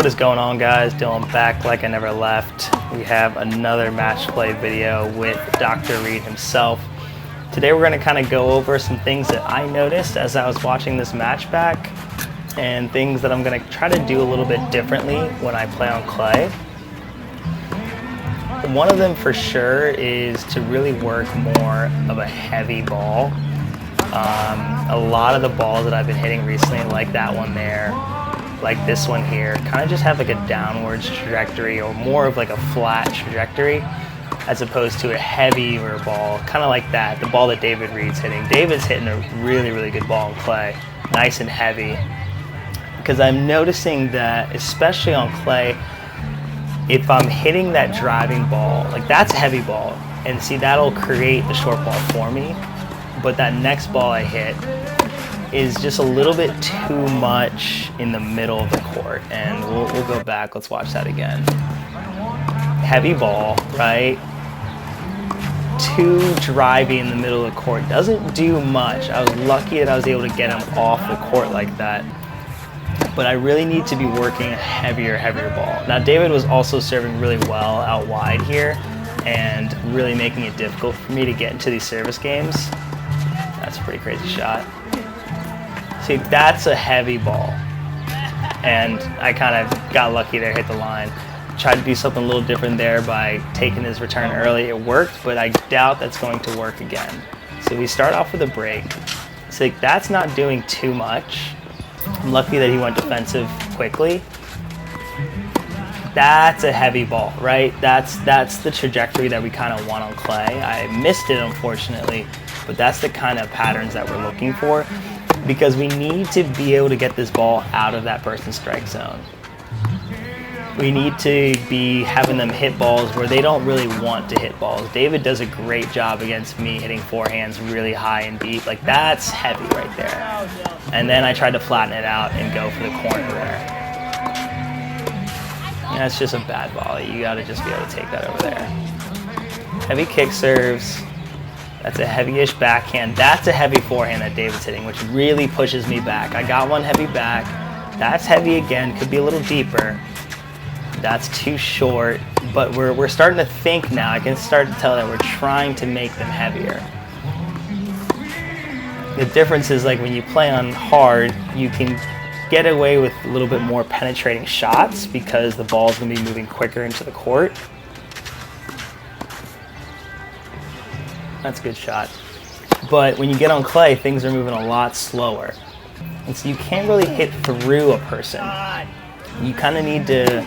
What is going on, guys? Dylan back like I never left. We have another match play video with Dr. Reed himself. Today we're going to kind of go over some things that I noticed as I was watching this match back and things that I'm going to try to do a little bit differently when I play on clay. One of them for sure is to really work more of a heavy ball. A lot of the balls that I've been hitting recently, like that one there, like this one here, kind of just have like a downwards trajectory or more of like a flat trajectory as opposed to a heavier ball, kind of like that, the ball that David Reed's hitting. David's hitting a really, really good ball in clay, nice and heavy. Because I'm noticing that, especially on clay, if I'm hitting that driving ball, like that's a heavy ball, and see, that'll create the short ball for me, but that next ball I hit is just a little bit too much in the middle of the court. And we'll go back, let's watch that again. Heavy ball, right? Too drivey in the middle of the court, doesn't do much. I was lucky that I was able to get him off the court like that. But I really need to be working a heavier ball. Now David was also serving really well out wide here and really making it difficult for me to get into these service games. That's a pretty crazy shot. See, that's a heavy ball. And I kind of got lucky there, hit the line. Tried to do something a little different there by taking his return early. It worked, but I doubt that's going to work again. So we start off with a break. So that's not doing too much. I'm lucky that he went defensive quickly. That's a heavy ball, right? That's the trajectory that we kind of want on clay. I missed it, unfortunately, but that's the kind of patterns that we're looking for because we need to be able to get this ball out of that person's strike zone. We need to be having them hit balls where they don't really want to hit balls. David does a great job against me hitting forehands really high and deep. Like, that's heavy right there. And then I tried to flatten it out and go for the corner there. That's just a bad volley. You gotta just be able to take that over there. Heavy kick serves. That's a heavy-ish backhand. That's a heavy forehand that David's hitting, which really pushes me back. I got one heavy back. That's heavy again, could be a little deeper. That's too short, but we're starting to think now. I can start to tell that we're trying to make them heavier. The difference is, like, when you play on hard, you can get away with a little bit more penetrating shots because the ball's gonna be moving quicker into the court. That's a good shot. But when you get on clay, things are moving a lot slower. And so you can't really hit through a person. You kind of need to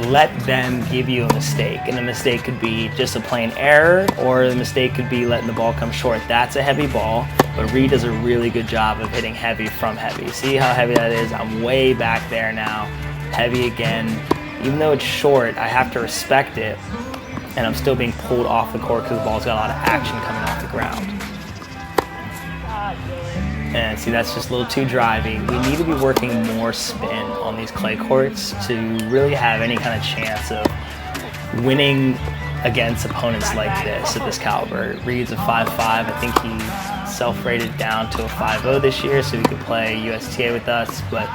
let them give you a mistake. And the mistake could be just a plain error, or the mistake could be letting the ball come short. That's a heavy ball, but Reed does a really good job of hitting heavy from heavy. See how heavy that is? I'm way back there now. Heavy again. Even though it's short, I have to respect it. And I'm still being pulled off the court because the ball's got a lot of action coming off the ground. And see, that's just a little too driving. We need to be working more spin on these clay courts to really have any kind of chance of winning against opponents like this at this caliber. Reed's a 5'5". I think he self-rated down to a 5'0" this year, so he could play USTA with us, but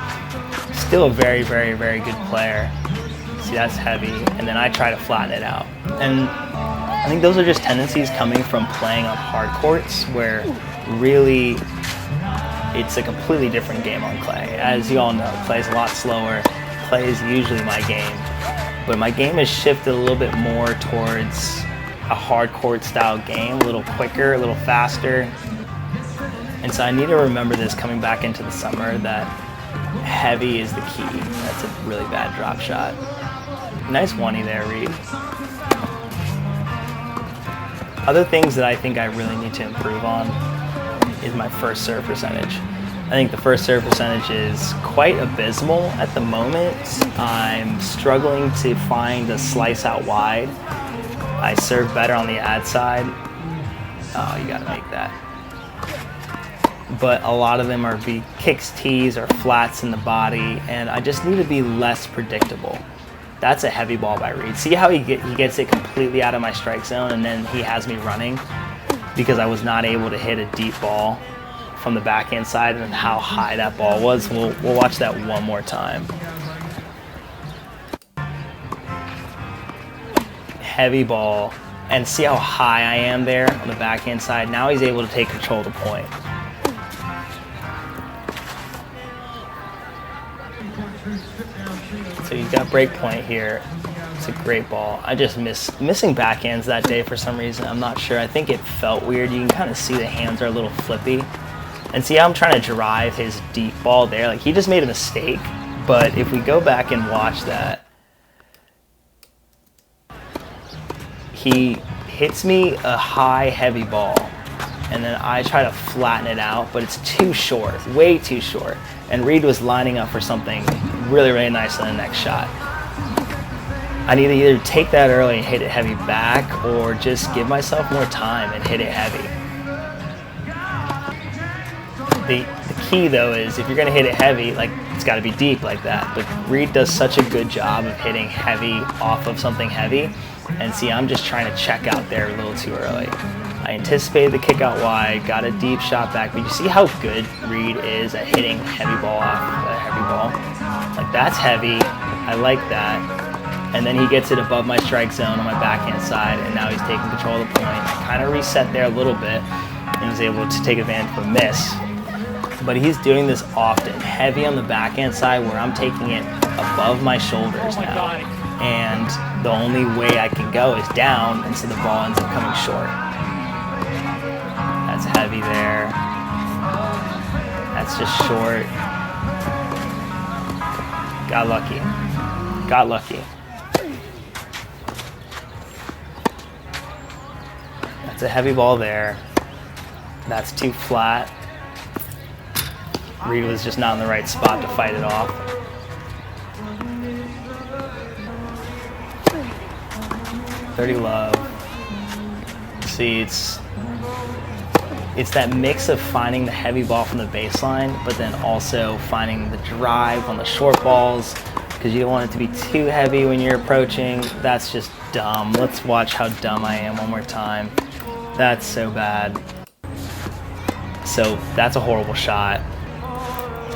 still a very, very, very good player. See, that's heavy, and then I try to flatten it out. And I think those are just tendencies coming from playing on hard courts where really it's a completely different game on clay. As you all know, clay's a lot slower. Clay is usually my game, but my game has shifted a little bit more towards a hard court style game, a little quicker, a little faster. And so I need to remember this coming back into the summer, that heavy is the key. That's a really bad drop shot. Nice one-y there, Reed. Other things that I think I really need to improve on is my first serve percentage. I think the first serve percentage is quite abysmal at the moment. I'm struggling to find a slice out wide. I serve better on the ad side. Oh, you gotta make that. But a lot of them are kicks, tees, or flats in the body, and I just need to be less predictable. That's a heavy ball by Reed. See how he gets it completely out of my strike zone, and then he has me running because I was not able to hit a deep ball from the backhand side, and how high that ball was. We'll watch that one more time. heavy ball, and see how high I am there on the backhand side. Now he's able to take control of the point. So he's got break point here. It's a great ball. I just missing backhands that day for some reason. I'm not sure. I think it felt weird. You can kind of see the hands are a little flippy. And see how I'm trying to drive his deep ball there? Like, he just made a mistake. But if we go back and watch that, he hits me a high, heavy ball. And then I try to flatten it out, but it's too short, way too short. And Reed was lining up for something really, really nice on the next shot. I need to either take that early and hit it heavy back, or just give myself more time and hit it heavy. The key though is if you're gonna hit it heavy, like, it's gotta be deep like that. But Reed does such a good job of hitting heavy off of something heavy. And see, I'm just trying to check out there a little too early. I anticipated the kick out wide, got a deep shot back, but you see how good Reed is at hitting heavy ball off a heavy ball? Like, that's heavy, I like that. And then he gets it above my strike zone on my backhand side, and now he's taking control of the point. I kind of reset there a little bit, and was able to take advantage of a miss. But he's doing this often, heavy on the backhand side where I'm taking it above my shoulders now. And the only way I can go is down, and so the ball ends up coming short. That's heavy there. That's just short. Got lucky. Got lucky. That's a heavy ball there. That's too flat. Reed was just not in the right spot to fight it off. Dirty love. See, it's that mix of finding the heavy ball from the baseline, but then also finding the drive on the short balls, because you don't want it to be too heavy when you're approaching. That's just dumb. Let's watch how dumb I am one more time. That's so bad. So that's a horrible shot.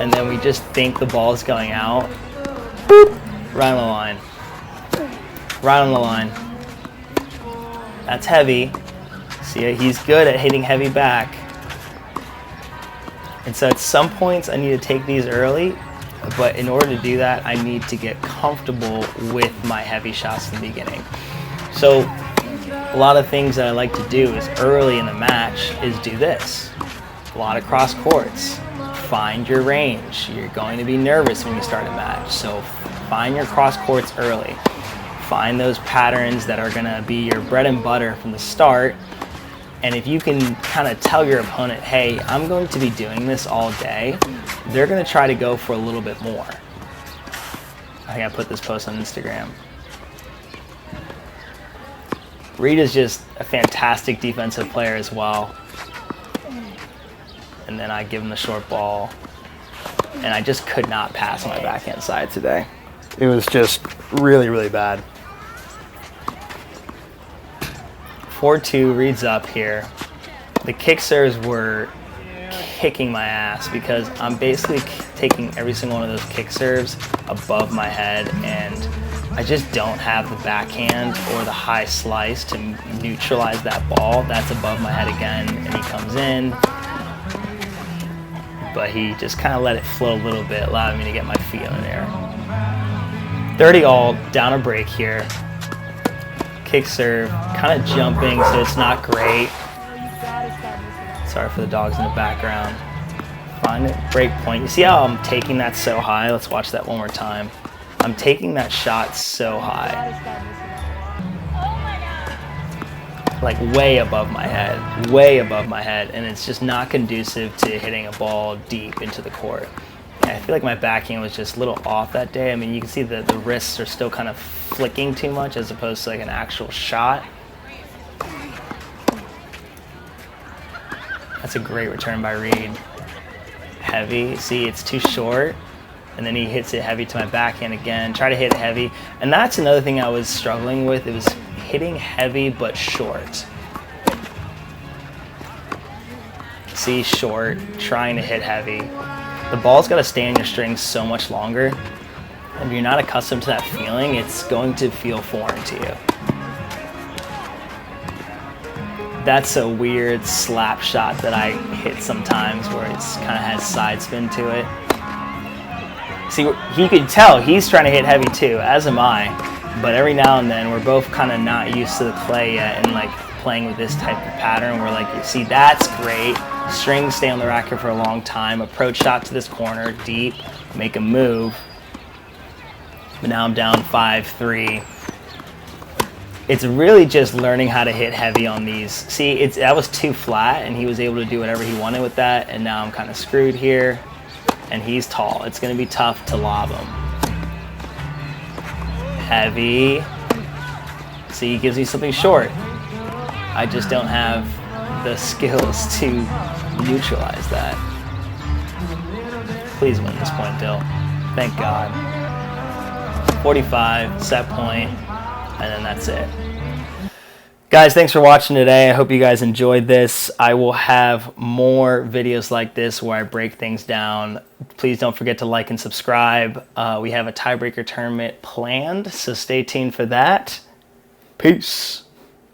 And then we just think the ball is going out. Boop. Right on the line. Right on the line. That's heavy. See, he's good at hitting heavy back. And so at some points I need to take these early, but in order to do that, I need to get comfortable with my heavy shots in the beginning. So a lot of things that I like to do is early in the match is do this. A lot of cross courts. Find your range. You're going to be nervous when you start a match, so find your cross courts early. Find those patterns that are going to be your bread and butter from the start. And if you can kind of tell your opponent, hey, I'm going to be doing this all day, they're going to try to go for a little bit more. I think I put this post on Instagram. Reed is just a fantastic defensive player as well. And then I give him the short ball. And I just could not pass on my backhand side today. It was just really, really bad. 4-2, Reed's up here. The kick serves were kicking my ass because I'm basically taking every single one of those kick serves above my head, and I just don't have the backhand or the high slice to neutralize that ball. That's above my head again, and he comes in. But he just kind of let it flow a little bit, allowing me to get my feet in there. 30-all, down a break here. Kick serve, kind of jumping, so it's not great. Sorry for the dogs in the background. Find it, break point. You see how I'm taking that so high? Let's watch that one more time. I'm taking that shot so high. Like way above my head, and it's just not conducive to hitting a ball deep into the court. I feel like my backhand was just a little off that day. I mean, you can see that the wrists are still kind of flicking too much as opposed to like an actual shot. That's a great return by Reed. Heavy, see, it's too short, and then he hits it heavy to my backhand again. Try to hit it heavy, and that's another thing I was struggling with. It was hitting heavy but short. See, short, trying to hit heavy. The ball's got to stay in your strings so much longer. And if you're not accustomed to that feeling, it's going to feel foreign to you. that's a weird slap shot that I hit sometimes where it's kind of has side spin to it. See, he could tell he's trying to hit heavy too, as am I. But every now and then, we're both kind of not used to the clay yet and like playing with this type of pattern. We're like, see, that's great. Strings stay on the racket for a long time. Approach shot to this corner, deep, make a move. But now I'm down 5-3. It's really just learning how to hit heavy on these. See, that was too flat, and he was able to do whatever he wanted with that, and now I'm kind of screwed here, and he's tall. It's going to be tough to lob him. Heavy. See, he gives me something short. I just don't have the skills to neutralize that. Please win this point, Dill. Thank God. 45, set point, and then that's it. Guys, thanks for watching today. I hope you guys enjoyed this. I will have more videos like this where I break things down. Please don't forget to like and subscribe. We have a tiebreaker tournament planned, so stay tuned for that. Peace.